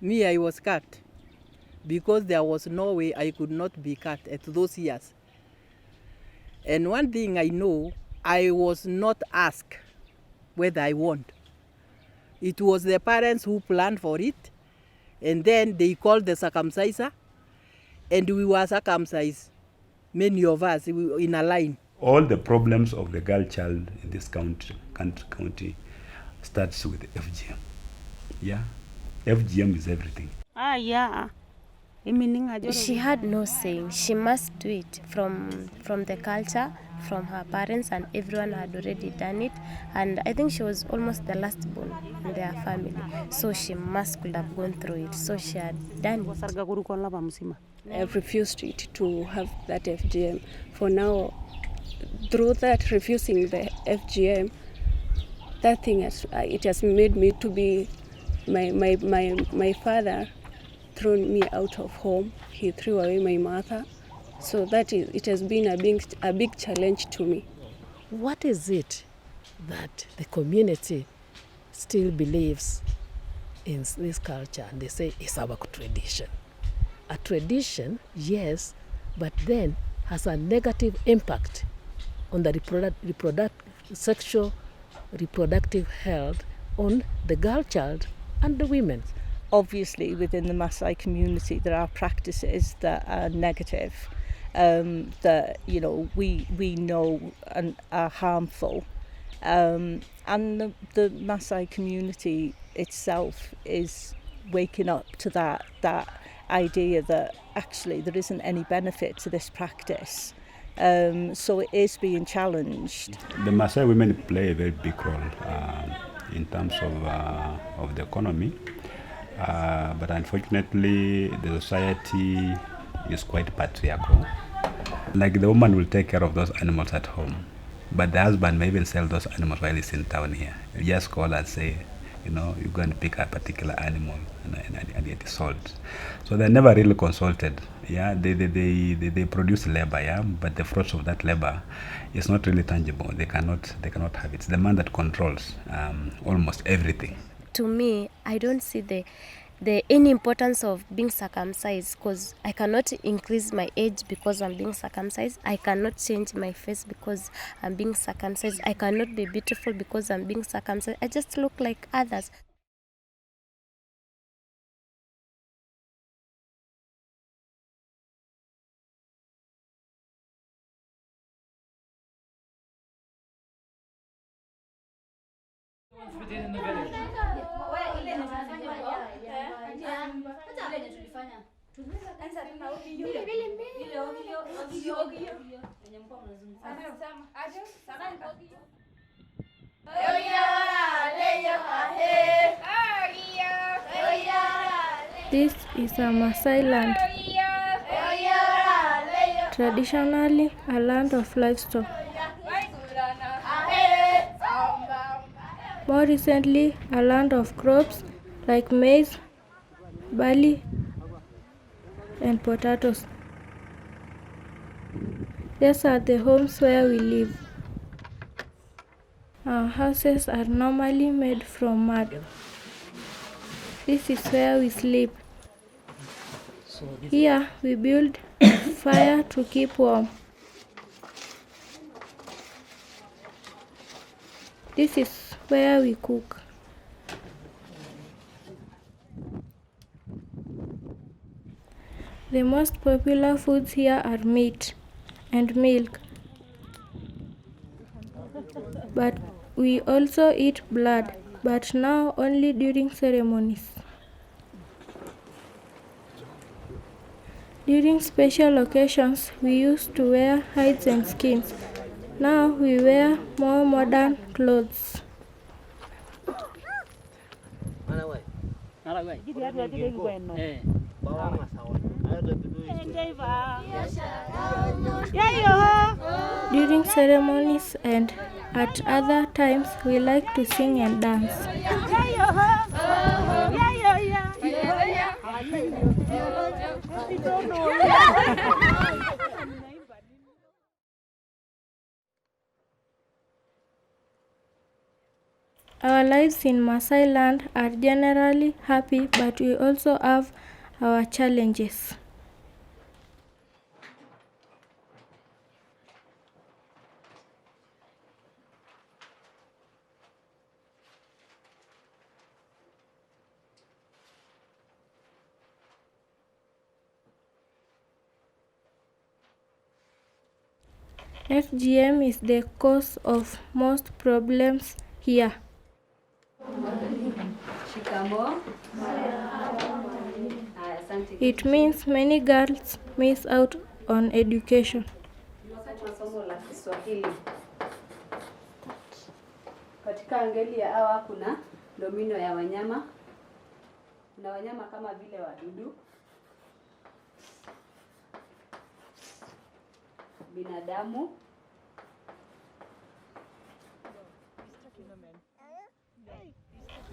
Me, I was cut because there was no way I could not be cut at those years. And one thing I know, I was not asked whether I want. It was the parents who planned for it, and then they called the circumciser, and we were circumcised, many of us in a line. All the problems of the girl child in this county starts with FGM. Yeah, FGM is everything. Yeah. She had no saying. She must do it from the culture, from her parents, and everyone had already done it. And I think she was almost the last born in their family, so she could have gone through it. So she had done it. I've refused it to have that FGM. For now, through that refusing the FGM, that thing it has made me to be my father thrown me out of home. He threw away my mother. So it has been a big challenge to me. What is it that the community still believes in this culture? And they say it's our tradition. A tradition, yes, but then has a negative impact on the sexual reproductive health on the girl child and the women. Obviously, within the Maasai community, there are practices that are negative, that we know and are harmful, and the Maasai community itself is waking up to that idea that actually there isn't any benefit to this practice. So it is being challenged. The Maasai women play a very big role in terms of the economy. But unfortunately, the society is quite patriarchal. Like the woman will take care of those animals at home, but the husband may even sell those animals while he's in town here. You just call and say, you go and pick a particular animal and it is sold. So they're never really consulted. Yeah, they produce labor, yeah, but the fruits of that labor is not really tangible. They cannot have it. It's the man that controls almost everything. To me, I don't see the any importance of being circumcised, because I cannot increase my age because I'm being circumcised. I cannot change my face because I'm being circumcised. I cannot be beautiful because I'm being circumcised. I just look like others. This is a Maasai land, traditionally a land of livestock. More recently, a land of crops like maize, barley, and potatoes. These are the homes where we live. Our houses are normally made from mud. This is where we sleep. Here we build fire to keep warm. This is where we cook. The most popular foods here are meat and milk. But we also eat blood, but now only during ceremonies. During special occasions, we used to wear hides and skins. Now we wear more modern clothes. During ceremonies and at other times, we like to sing and dance. Our lives in Maasai land are generally happy, but we also have our challenges. FGM is the cause of most problems here. It means many girls miss out on education. Katika ngeli ya hawa kuna domino ya wanyama. Kuna wanyama kama vile wadudu, binadamu,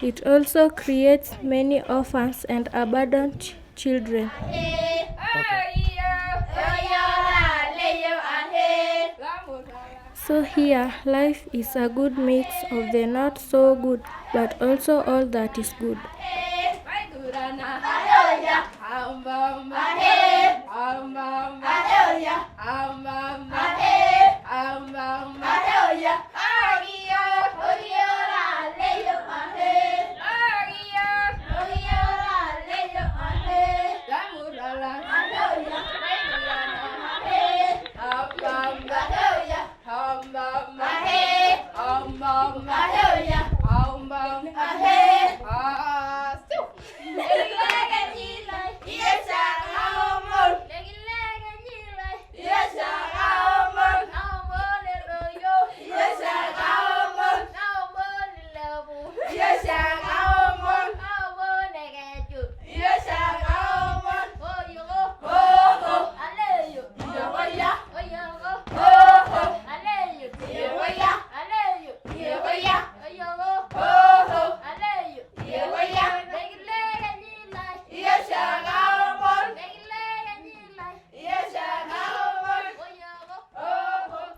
It also creates many orphans and abandoned children. So here, life is a good mix of the not so good, but also all that is good.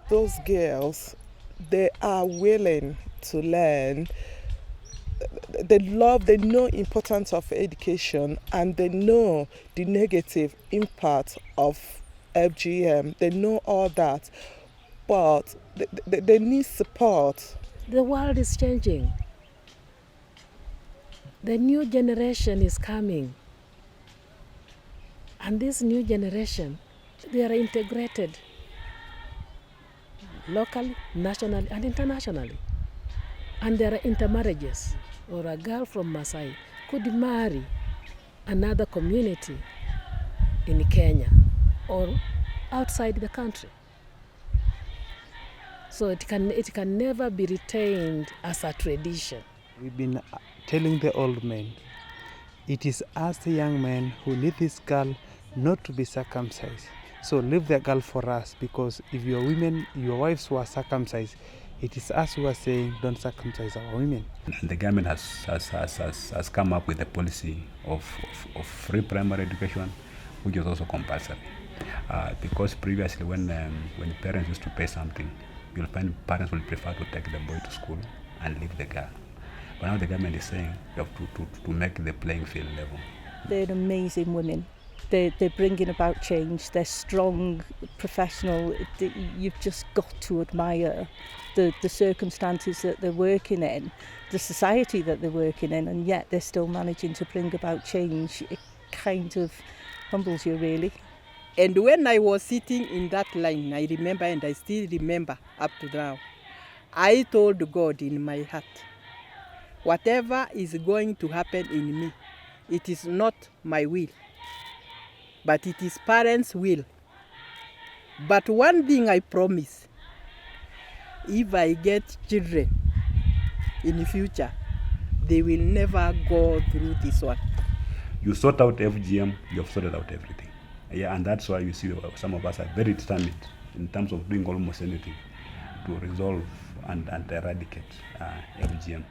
Those girls, they are willing to learn. They know importance of education, and they know the negative impact of FGM. They know all that, but they need support. The world is changing. The new generation is coming. And this new generation, they are integrated locally, nationally, and internationally. And there are intermarriages, or a girl from Maasai could marry another community in Kenya or outside the country. So it can never be retained as a tradition. We've been telling the old men, it is us the young men who need this girl not to be circumcised. So leave the girl for us, because if your women, your wives were circumcised, it is us who are saying don't circumcise our women. And the government has come up with a policy of free primary education, which is also compulsory. Because previously when parents used to pay something, you'll find parents will prefer to take the boy to school and leave the girl. But now the government is saying you have to make the playing field level. They're amazing women. They're bringing about change. They're strong, professional. You've just got to admire the circumstances that they're working in, the society that they're working in, and yet they're still managing to bring about change. It kind of humbles you, really. And when I was sitting in that line, I remember, and I still remember up to now, I told God in my heart, whatever is going to happen in me, it is not my will, but it is parents' will. But one thing I promise, if I get children in the future, they will never go through this one. You sort out FGM, you have sorted out everything. Yeah, and that's why you see some of us are very determined in terms of doing almost anything to resolve and eradicate FGM.